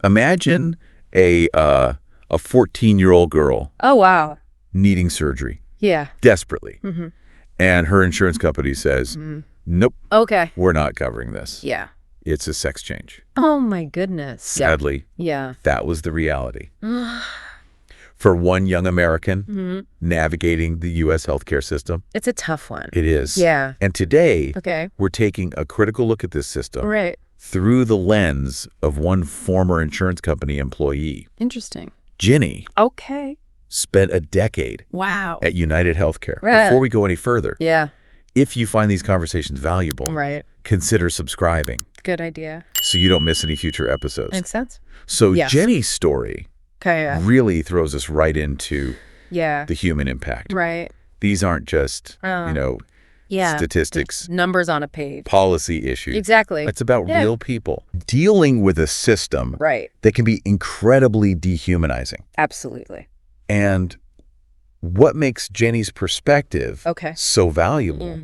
Imagine a 14-year-old girl Oh, wow. needing surgery Yeah. desperately. Mm-hmm. And her insurance company says, nope, Okay. we're not covering this. Yeah. It's a sex change. Oh, my goodness. Sadly, Yeah. that was the reality. For one young American navigating the U.S. healthcare system, It's a tough one. it is. Yeah. And today, Okay. we're taking a critical look at this system Right. through the lens of one former insurance company employee. Interesting. Ginny Okay. spent a decade Wow. at UnitedHealthcare. Right. Before we go any further, Yeah. if you find these conversations valuable, Right. consider subscribing Good idea. so you don't miss any future episodes. Makes sense. So Yes. Jenny's story Okay. really throws us right into Yeah. the human impact. Right. These aren't just, Yeah. statistics, Numbers on a page. policy issues. Exactly. It's about Yeah. real people dealing with a system Right. that can be incredibly dehumanizing. Absolutely. And what makes Jenny's perspective Okay. so valuable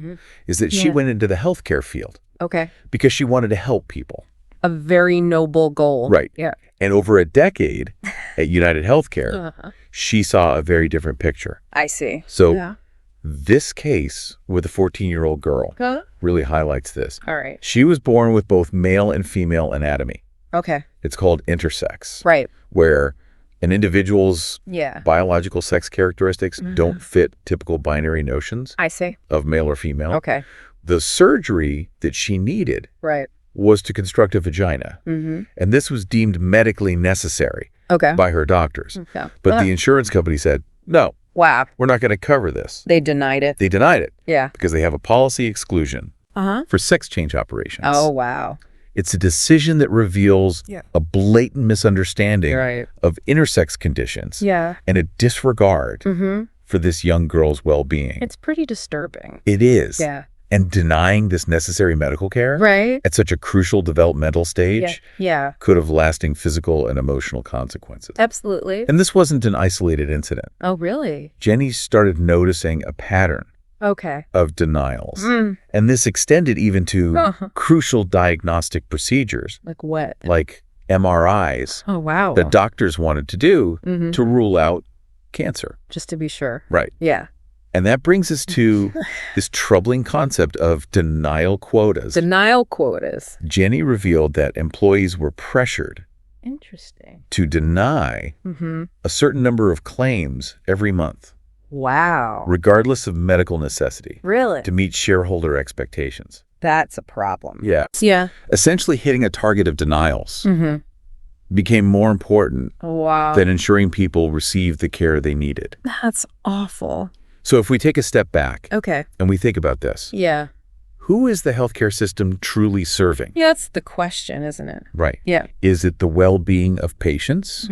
is that she Yeah. went into the healthcare field Okay. because she wanted to help people. A very noble goal. Right. Yeah. And over a decade at UnitedHealthcare, she saw a very different picture. I see. So Yeah. this case with the 14-year-old girl really highlights this. All right. She was born with both male and female anatomy. Okay. It's called intersex, Right. where an individual's Yeah. biological sex characteristics don't fit typical binary notions I see. of male or female. Okay. The surgery that she needed Right. was to construct a vagina, and this was deemed medically necessary Okay. by her doctors. Okay. But the insurance company said, no, Wow. we're not going to cover this. They denied it. They denied it Yeah. because they have a policy exclusion for sex change operations. Oh, wow. It's a decision that reveals a blatant misunderstanding Right. of intersex conditions Yeah. and a disregard for this young girl's well-being. It's pretty disturbing. It is. Yeah. And denying this necessary medical care Right. at such a crucial developmental stage Yeah. could have lasting physical and emotional consequences. Absolutely. And this wasn't an isolated incident. Oh, really? Jenny started noticing a pattern Okay. of denials. And this extended even to crucial diagnostic procedures Like what? like MRIs Oh, wow. that doctors wanted to do to rule out cancer. Just to be sure. Right. Yeah. And that brings us to this troubling concept of denial quotas. Denial quotas. Jenny revealed that employees were pressured Interesting. to deny a certain number of claims every month, Wow. regardless of medical necessity, Really? to meet shareholder expectations. That's a problem. Yeah. Yeah. Essentially hitting a target of denials became more important Wow. than ensuring people received the care they needed. That's awful. So if we take a step back Okay. and we think about this, Yeah. who is the healthcare system truly serving? Yeah, that's the question, isn't it? Right. Yeah. Is it the well-being of patients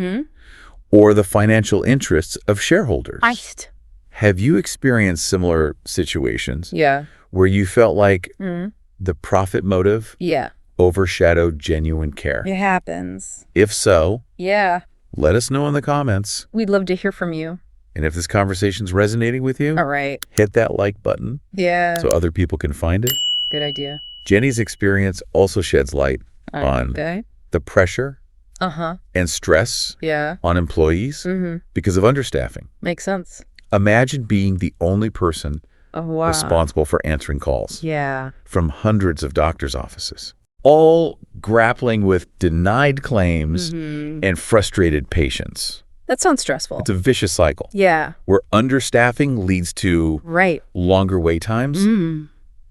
or the financial interests of shareholders? Right. Have you experienced similar situations Yeah. where you felt like the profit motive Yeah. overshadowed genuine care? It happens. If so, Yeah. let us know in the comments. We'd love to hear from you. And if this conversation's resonating with you, All right. hit that like button Yeah. so other people can find it. Good idea. Jenny's experience also sheds light on Okay. the pressure and stress Yeah. on employees because of understaffing. Makes sense. Imagine being the only person Oh, wow. responsible for answering calls Yeah. from hundreds of doctors' offices, all grappling with denied claims and frustrated patients. That sounds stressful. It's a vicious cycle Yeah. where understaffing leads to Right. longer wait times,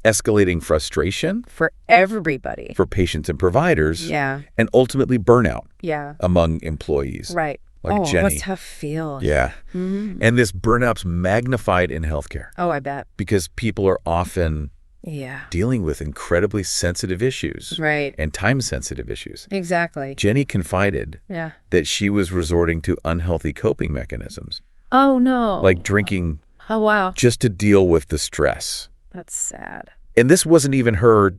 escalating frustration For everybody. for patients and providers, Yeah. and ultimately burnout Yeah. among employees. Right. Like Jenny. That's how it feels. Yeah. And this burnout's magnified in healthcare Oh, I bet. because people are often Yeah. dealing with incredibly sensitive issues Right. and time-sensitive issues. Exactly. Jenny confided Yeah. that she was resorting to unhealthy coping mechanisms, Oh, no. like drinking Oh, wow. just to deal with the stress. That's sad. And this wasn't even her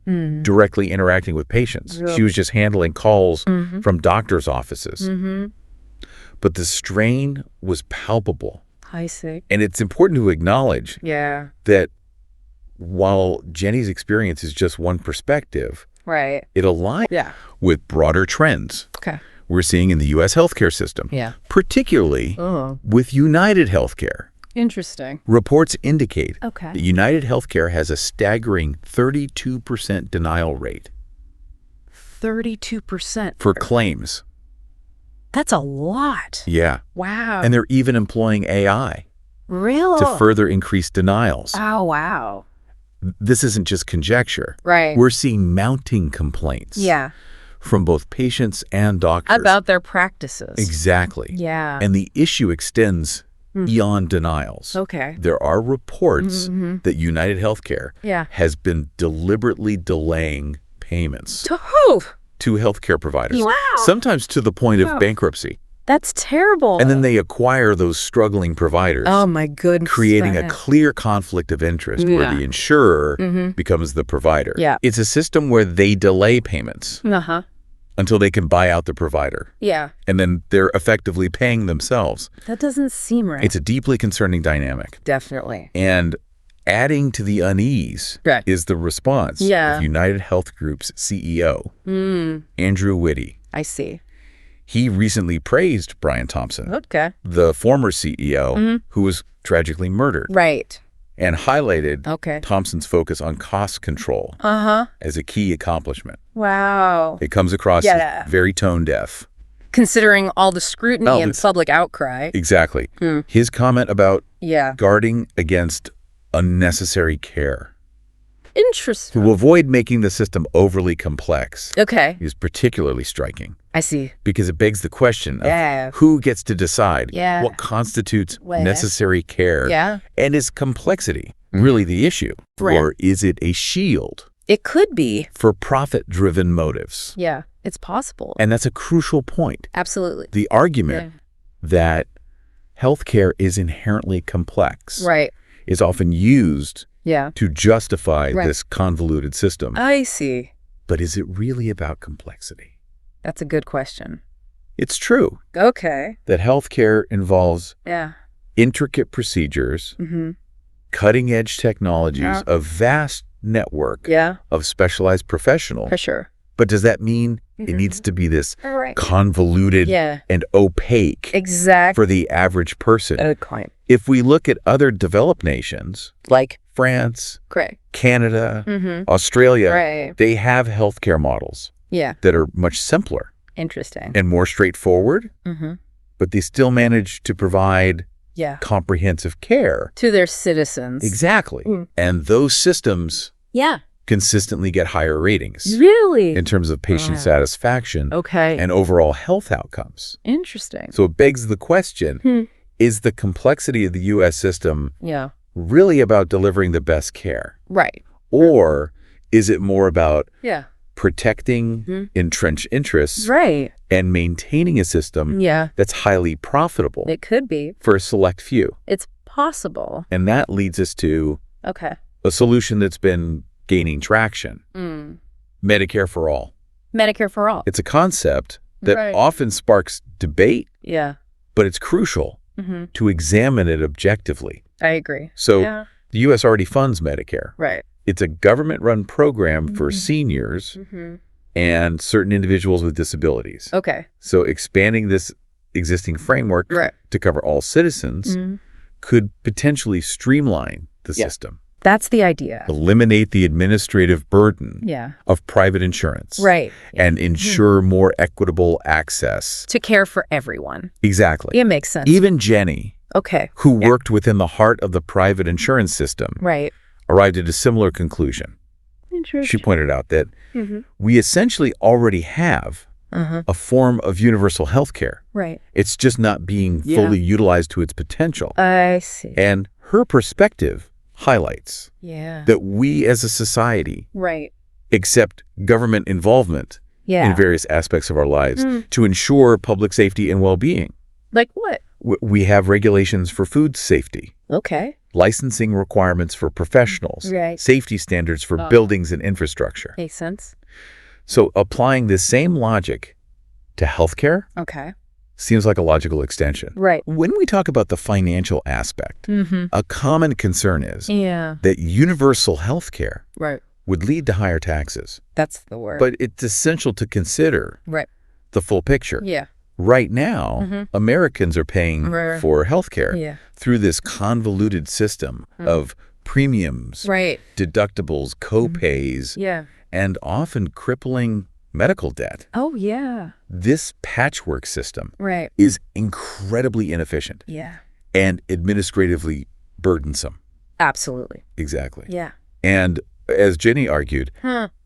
directly interacting with patients. She was just handling calls from doctors' offices. But the strain was palpable. I see. And it's important to acknowledge Yeah. that while Jenny's experience is just one perspective, Right. it aligns Yeah. with broader trends Okay. we're seeing in the U.S. healthcare system, Yeah. particularly with UnitedHealthcare. Interesting. Reports indicate Okay. that UnitedHealthcare has a staggering 32% denial rate 32%. for claims. That's a lot. Yeah. Wow. And they're even employing AI Really? to further increase denials. Oh, wow. This isn't just conjecture. Right. We're seeing mounting complaints Yeah. from both patients and doctors. About their practices. Exactly. Yeah. And the issue extends beyond denials. Okay. There are reports that UnitedHealthcare Yeah. has been deliberately delaying payments To who? to healthcare providers, Wow. sometimes to the point of bankruptcy. That's terrible. And then they acquire those struggling providers, oh, my goodness. creating a clear conflict of interest where Yeah. the insurer becomes the provider. Yeah. It's a system where they delay payments Uh-huh. until they can buy out the provider, Yeah. and then they're effectively paying themselves. That doesn't seem right. It's a deeply concerning dynamic. Definitely. And adding to the unease Right. is the response Yeah. of United Health Group's CEO, Andrew Whitty. I see. He recently praised Brian Thompson, Okay. the former CEO who was tragically murdered, Right. and highlighted Okay. Thompson's focus on cost control Uh-huh. as a key accomplishment. Wow. It comes across Yeah. as very tone deaf. Considering all the scrutiny Oh, and public outcry. Exactly. His comment about Yeah. guarding against unnecessary care Interesting. to avoid making the system overly complex Okay. is particularly striking I see. because it begs the question of Yeah. who gets to decide Yeah. what constitutes Well. necessary care, Yeah. and is complexity really the issue? Right. Or is it a shield It could be. for profit-driven motives? Yeah. It's possible. And that's a crucial point. Absolutely. The argument that healthcare is inherently complex Right. is often used Yeah. to justify Right. this convoluted system. I see. But is it really about complexity? That's a good question. It's true Okay. that healthcare involves Yeah. intricate procedures, cutting-edge technologies, Yeah. a vast network Yeah. of specialized professionals. For sure. But does that mean it needs to be this All right. convoluted Yeah. and opaque Exactly. for the average person? Good point. If we look at other developed nations, Like. France, Correct. Canada, Australia, Right. they have healthcare models Yeah. that are much simpler Interesting. and more straightforward, but they still manage to provide Yeah. comprehensive care. To their citizens. Exactly. And those systems Yeah. consistently get higher ratings Really? in terms of patient satisfaction Okay. and overall health outcomes. Interesting. So it begs the question, is the complexity of the U.S. system Yeah. really about delivering the best care? Right. Or is it more about Yeah. protecting entrenched interests Right. and maintaining a system Yeah. that's highly profitable It could be. for a select few? It's possible. And that leads us to Okay. a solution that's been gaining traction, Medicare for all. Medicare for all. It's a concept that Right. often sparks debate, Yeah. but it's crucial to examine it objectively. I agree. So Yeah. the U.S. already funds Medicare. Right. It's a government-run program for seniors and certain individuals with disabilities. Okay. So expanding this existing framework Right. to cover all citizens could potentially streamline the system, That's the idea. eliminate the administrative burden Yeah. of private insurance, Right. and ensure more equitable access. To care for everyone. Exactly. It makes sense. Even Jenny, Okay. who worked within the heart of the private insurance system, Right. arrived at a similar conclusion. Interesting. She pointed out that we essentially already have a form of universal health care. Right. It's just not being fully utilized to its potential. I see. And her perspective highlights Yeah. that we as a society Right. accept government involvement Yeah. in various aspects of our lives to ensure public safety and well-being. Like what? We have regulations for food safety, Okay. licensing requirements for professionals, Right. safety standards for buildings and infrastructure. Makes sense. So applying this same logic to healthcare Okay. seems like a logical extension. Right. When we talk about the financial aspect, a common concern is Yeah. that universal healthcare Right. would lead to higher taxes. That's the word. But it's essential to consider right. the full picture. Yeah. Right now, Americans are paying for healthcare through this convoluted system of premiums, deductibles, co-pays, and often crippling medical debt. Oh, yeah. This patchwork system is incredibly inefficient and administratively burdensome. Absolutely. Exactly. Yeah. And as Jenny argued,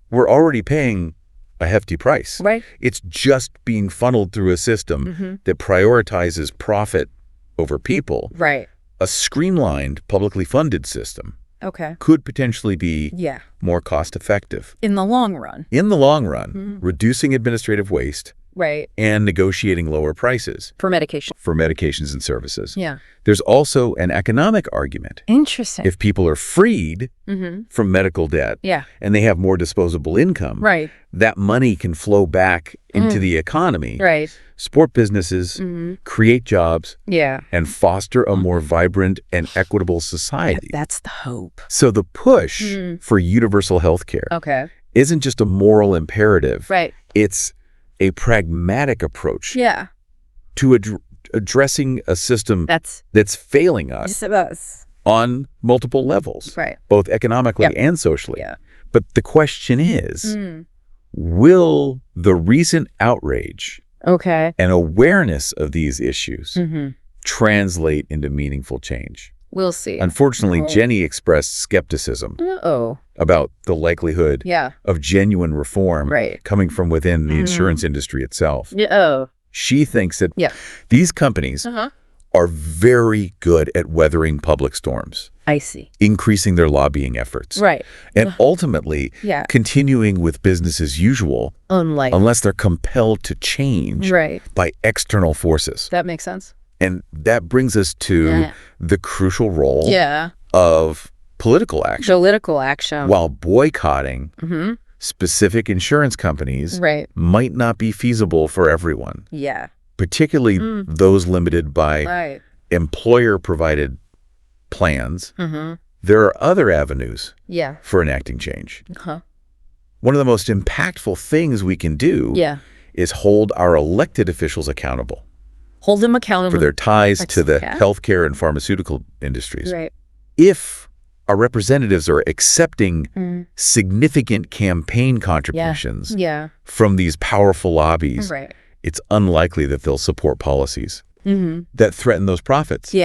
we're already paying a hefty price. It's just being funneled through a system that prioritizes profit over people. A streamlined, publicly funded system could potentially be more cost-effective. In the long run. In the long run, reducing administrative waste and negotiating lower prices. For medication. For medications and services. Yeah. There's also an economic argument. Interesting. If people are freed from medical debt and they have more disposable income, that money can flow back into the economy, support businesses, create jobs, and foster a more vibrant and equitable society. That's the hope. So the push for universal health care isn't just a moral imperative. It's a pragmatic approach to addressing a system that's failing us on multiple levels, both economically and socially. But the question is, will the recent outrage and awareness of these issues translate into meaningful change? We'll see. Unfortunately, Jenny expressed skepticism about the likelihood of genuine reform coming from within the insurance industry itself. She thinks that these companies are very good at weathering public storms. I see. Increasing their lobbying efforts. And ultimately continuing with business as usual unless they're compelled to change by external forces. That makes sense. And that brings us to the crucial role of political action. Political action. While boycotting specific insurance companies might not be feasible for everyone. Particularly those limited by employer-provided plans. There are other avenues for enacting change. One of the most impactful things we can do is hold our elected officials accountable. Hold them accountable. For their ties to the healthcare and pharmaceutical industries. If our representatives are accepting significant campaign contributions from these powerful lobbies, it's unlikely that they'll support policies that threaten those profits.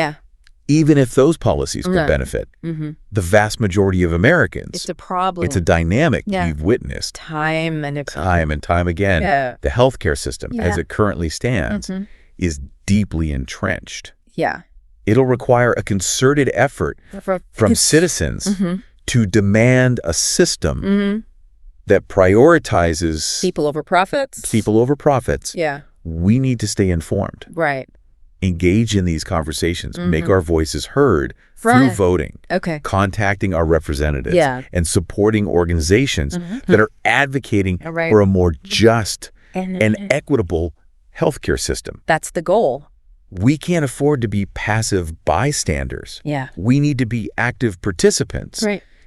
Even if those policies could benefit the vast majority of Americans. It's a problem. It's a dynamic you've witnessed time and time again. The healthcare system, as it currently stands, is deeply entrenched. It'll require a concerted effort from citizens to demand a system that prioritizes people over profits. We need to stay informed. Engage in these conversations, make our voices heard through voting, contacting our representatives, and supporting organizations that are advocating for a more just and equitable healthcare system. That's the goal. We can't afford to be passive bystanders. We need to be active participants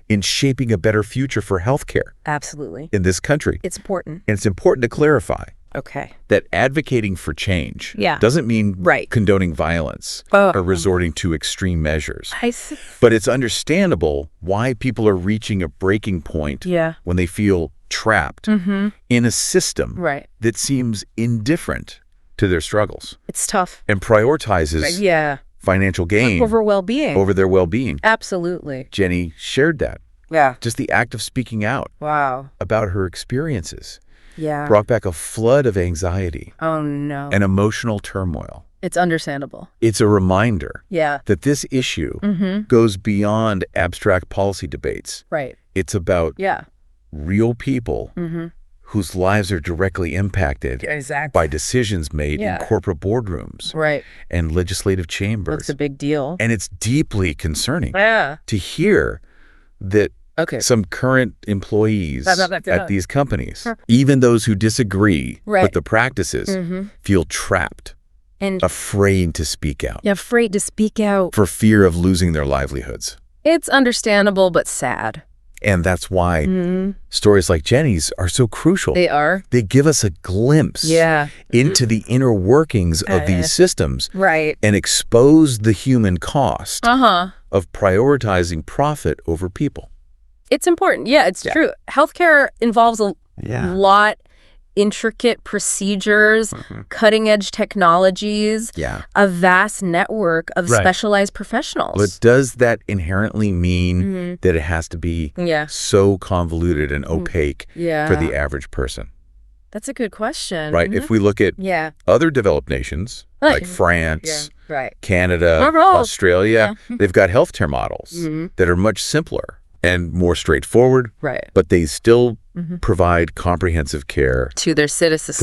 in shaping a better future for healthcare. Absolutely. In this country. It's important. And it's important to clarify that advocating for change doesn't mean condoning violence or resorting to extreme measures. But it's understandable why people are reaching a breaking point when they feel trapped in a system that seems indifferent to their struggles. It's tough. And prioritizes financial gain over their well-being. Absolutely. Jenny shared that. Just the act of speaking out about her experiences brought back a flood of anxiety and emotional turmoil. It's understandable. It's a reminder that this issue goes beyond abstract policy debates. It's about real people whose lives are directly impacted by decisions made in corporate boardrooms and legislative chambers. It's a big deal. And it's deeply concerning to hear that some current employees at these companies, even those who disagree with the practices, feel trapped and afraid to speak out. Afraid to speak out. For fear of losing their livelihoods. It's understandable but sad. And that's why stories like Jenny's are so crucial. They are. They give us a glimpse into the inner workings of these systems. Right. And expose the human cost of prioritizing profit over people. It's important. Yeah, it's true. Healthcare involves a lot intricate procedures, cutting-edge technologies, a vast network of specialized professionals. But does that inherently mean that it has to be so convoluted and opaque for the average person? That's a good question. Right. If we look at other developed nations like France, Canada, Australia, they've got healthcare models that are much simpler and more straightforward, but they still provide comprehensive care to their citizens.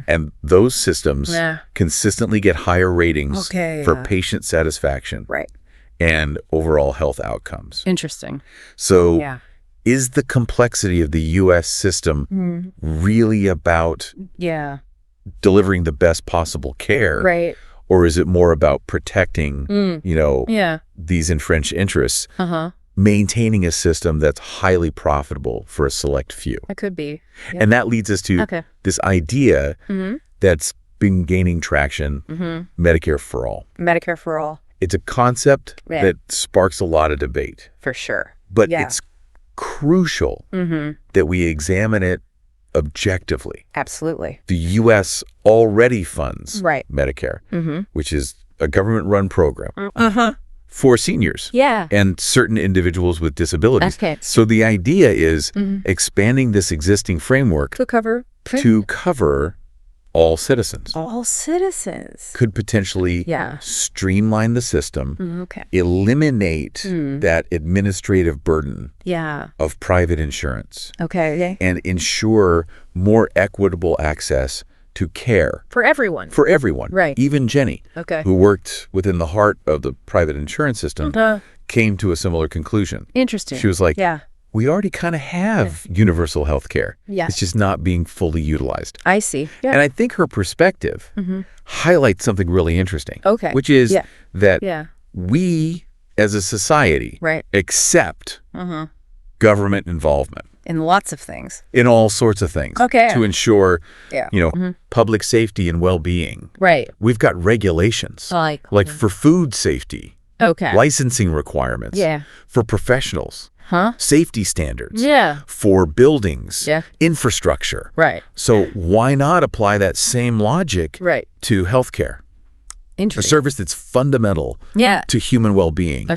And those systems consistently get higher ratings for patient satisfaction and overall health outcomes. Interesting. So is the complexity of the U.S. system really about delivering the best possible care? Or is it more about protecting, these entrenched interests? Maintaining a system that's highly profitable for a select few. It could be. And that leads us to this idea that's been gaining traction, Medicare for all. Medicare for all. It's a concept that sparks a lot of debate. For sure. But it's crucial that we examine it objectively. Absolutely. The U.S. already funds Medicare, which is a government-run program. For seniors and certain individuals with disabilities. So the idea is expanding this existing framework to cover all citizens. All citizens. Could potentially streamline the system, eliminate that administrative burden of private insurance, and ensure more equitable access to care. For everyone. For everyone. Right. Even Jenny, who worked within the heart of the private insurance system, came to a similar conclusion. Interesting. She was like, we already kind of have universal health care. It's just not being fully utilized. I see. And I think her perspective highlights something really interesting, which is that we as a society accept government involvement. In lots of things. In all sorts of things. To ensure, public safety and well-being. We've got regulations. Like for food safety. Licensing requirements. For professionals. Safety standards. For buildings. Infrastructure. So why not apply that same logic to healthcare? A service that's fundamental to human well-being.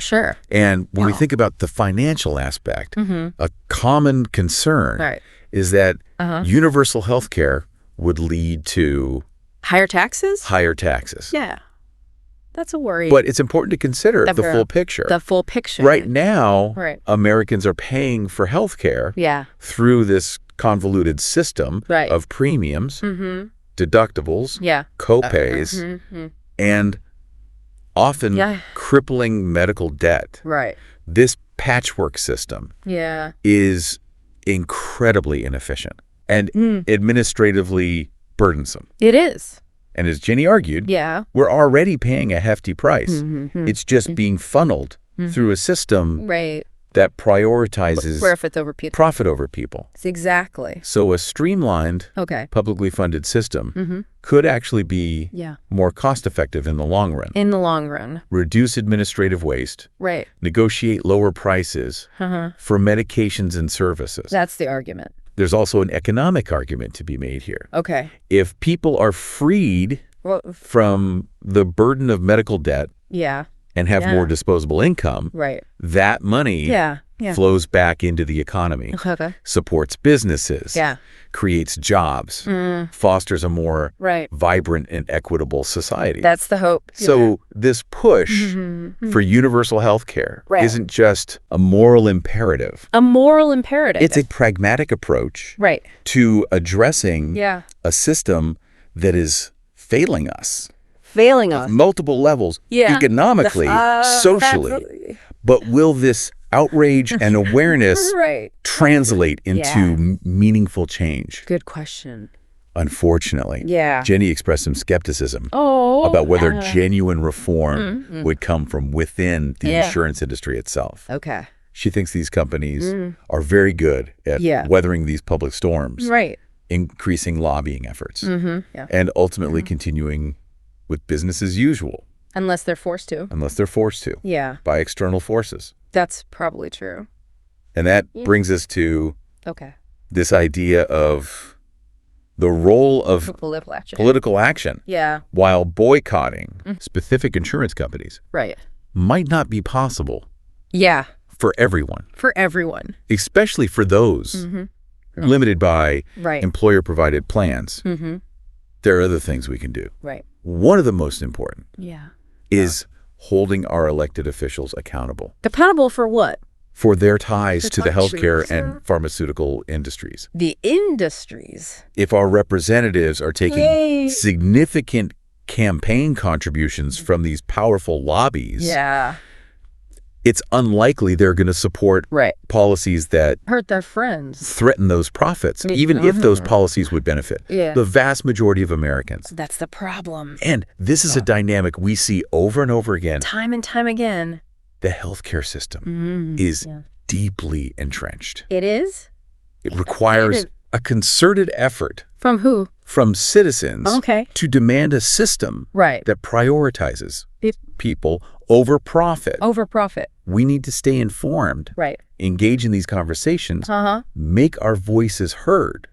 And when we think about the financial aspect, a common concern is that universal health care would lead to higher taxes? Higher taxes. That's a worry. But it's important to consider the full picture. The full picture. Right now, Americans are paying for health care through this convoluted system of premiums, deductibles, co-pays, and often crippling medical debt. This patchwork system is incredibly inefficient and administratively burdensome. It is. And as Jenny argued, we're already paying a hefty price. It's just being funneled through a system that prioritizes profit over people. Exactly. So a streamlined, publicly funded system could actually be more cost-effective in the long run. In the long run. Reduce administrative waste. Negotiate lower prices for medications and services. That's the argument. There's also an economic argument to be made here. If people are freed from the burden of medical debt and have more disposable income, that money flows back into the economy, supports businesses, creates jobs, fosters a more vibrant and equitable society. That's the hope. So this push for universal health care isn't just a moral imperative. A moral imperative. It's a pragmatic approach to addressing a system that is failing us. Failing us. Multiple levels, economically, socially. But will this outrage and awareness translate into meaningful change? Good question. Unfortunately, Jenny expressed some skepticism about whether genuine reform would come from within the insurance industry itself. She thinks these companies are very good at weathering these public storms, increasing lobbying efforts, and ultimately continuing with business as usual. Unless they're forced to. Unless they're forced to. Yeah. By external forces. That's probably true. And that brings us to this idea of the role of political action. Yeah. While boycotting specific insurance companies might not be possible. Yeah. For everyone. For everyone. Especially for those limited by employer-provided plans. There are other things we can do. Right. One of the most important is holding our elected officials accountable. Accountable for what? For their ties to the healthcare and pharmaceutical industries. The industries. If our representatives are taking significant campaign contributions from these powerful lobbies, it's unlikely they're going to support policies that hurt their friends, threaten those profits, even if those policies would benefit the vast majority of Americans. That's the problem. And this is a dynamic we see over and over again. Time and time again. The healthcare system is deeply entrenched. It is? It requires a concerted effort. From who? From citizens to demand a system that prioritizes people over profit. Over profit. We need to stay informed, engage in these conversations, make our voices heard.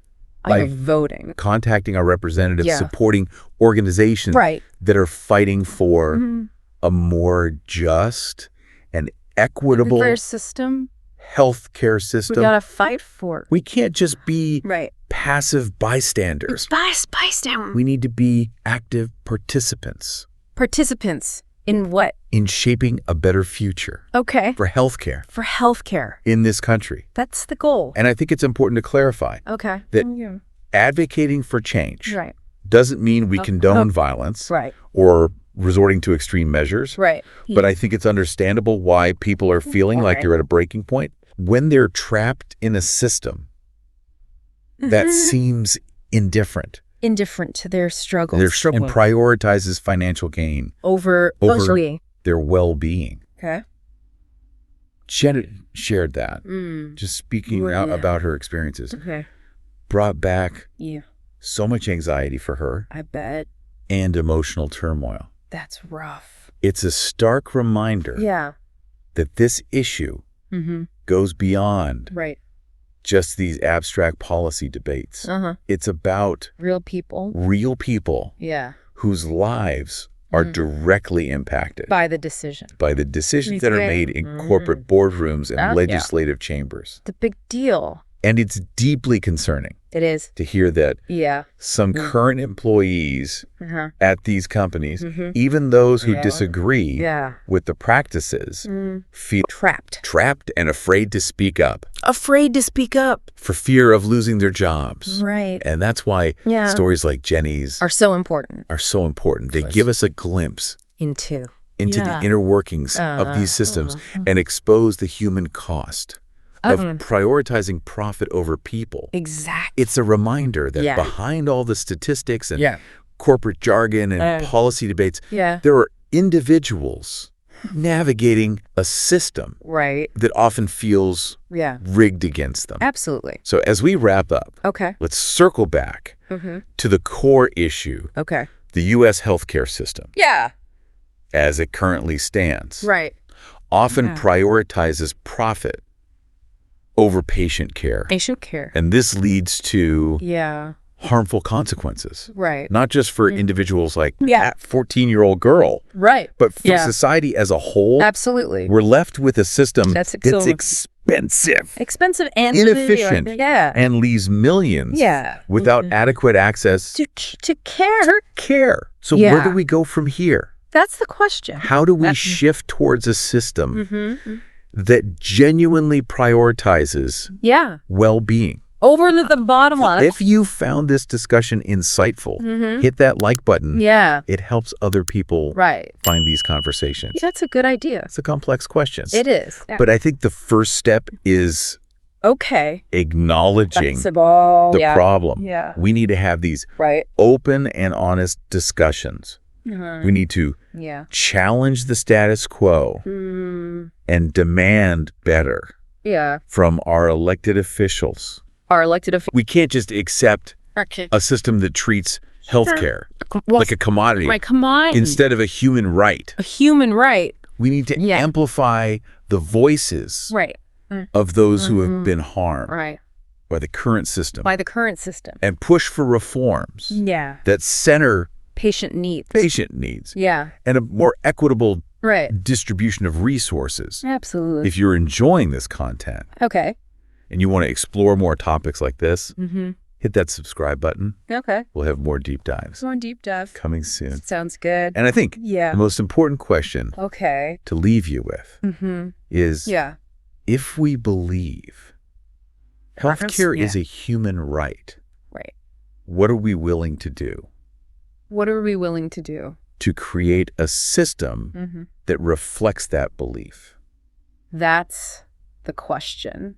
By voting. Contacting our representatives, supporting organizations that are fighting for a more just and equitable healthcare system. We gotta fight for it. We can't just be passive bystanders. Bystander. We need to be active participants. Participants in what? In shaping a better future. For healthcare. For healthcare. In this country. That's the goal. And I think it's important to clarify that advocating for change doesn't mean we condone violence or resorting to extreme measures. But I think it's understandable why people are feeling like they're at a breaking point when they're trapped in a system that seems indifferent. Indifferent to their struggles. And prioritizes financial gain over their well-being. Jen shared that, just speaking out about her experiences. Brought back so much anxiety for her. I bet. And emotional turmoil. That's rough. It's a stark reminder that this issue goes beyond just these abstract policy debates. It's about real people whose lives are directly impacted by the decisions that are made in corporate boardrooms and legislative chambers. It's a big deal. And it's deeply concerning. It is. To hear that some current employees at these companies, even those who disagree with the practices, feel trapped and afraid to speak up. Afraid to speak up. For fear of losing their jobs. Right. And that's why stories like Jenny's are so important. They give us a glimpse into the inner workings of these systems and expose the human cost of prioritizing profit over people. Exactly. It's a reminder that behind all the statistics and corporate jargon and policy debates, there are individuals navigating a system that often feels rigged against them. Absolutely. So as we wrap up, let's circle back to the core issue, the U.S. healthcare system. As it currently stands. Often prioritizes profit over patient care. And this leads to harmful consequences. Not just for individuals like that 14-year-old girl. But for society as a whole. Absolutely. We're left with a system that's expensive. And inefficient. And leaves millions without adequate access to care. So where do we go from here? That's the question. How do we shift towards a system that genuinely prioritizes well-being? Over the bottom line. If you found this discussion insightful, hit that like button. It helps other people find these conversations. That's a good idea. It's a complex question. It is. But I think the first step is acknowledging the problem. We need to have these open and honest discussions We need to challenge the status quo and demand better from our elected officials. We can't just accept a system that treats healthcare like a commodity instead of a human right. A human right. We need to amplify the voices of those who have been harmed by the current system. And push for reforms that center patient needs. And a more equitable distribution of resources. Absolutely. If you're enjoying this content and you want to explore more topics like this, hit that subscribe button. We'll have more deep dives. More deep dive. Coming soon. Sounds good. And I think the most important question to leave you with is if we believe healthcare is a human right, what are we willing to do? What are we willing to do? To create a system that reflects that belief. That's the question.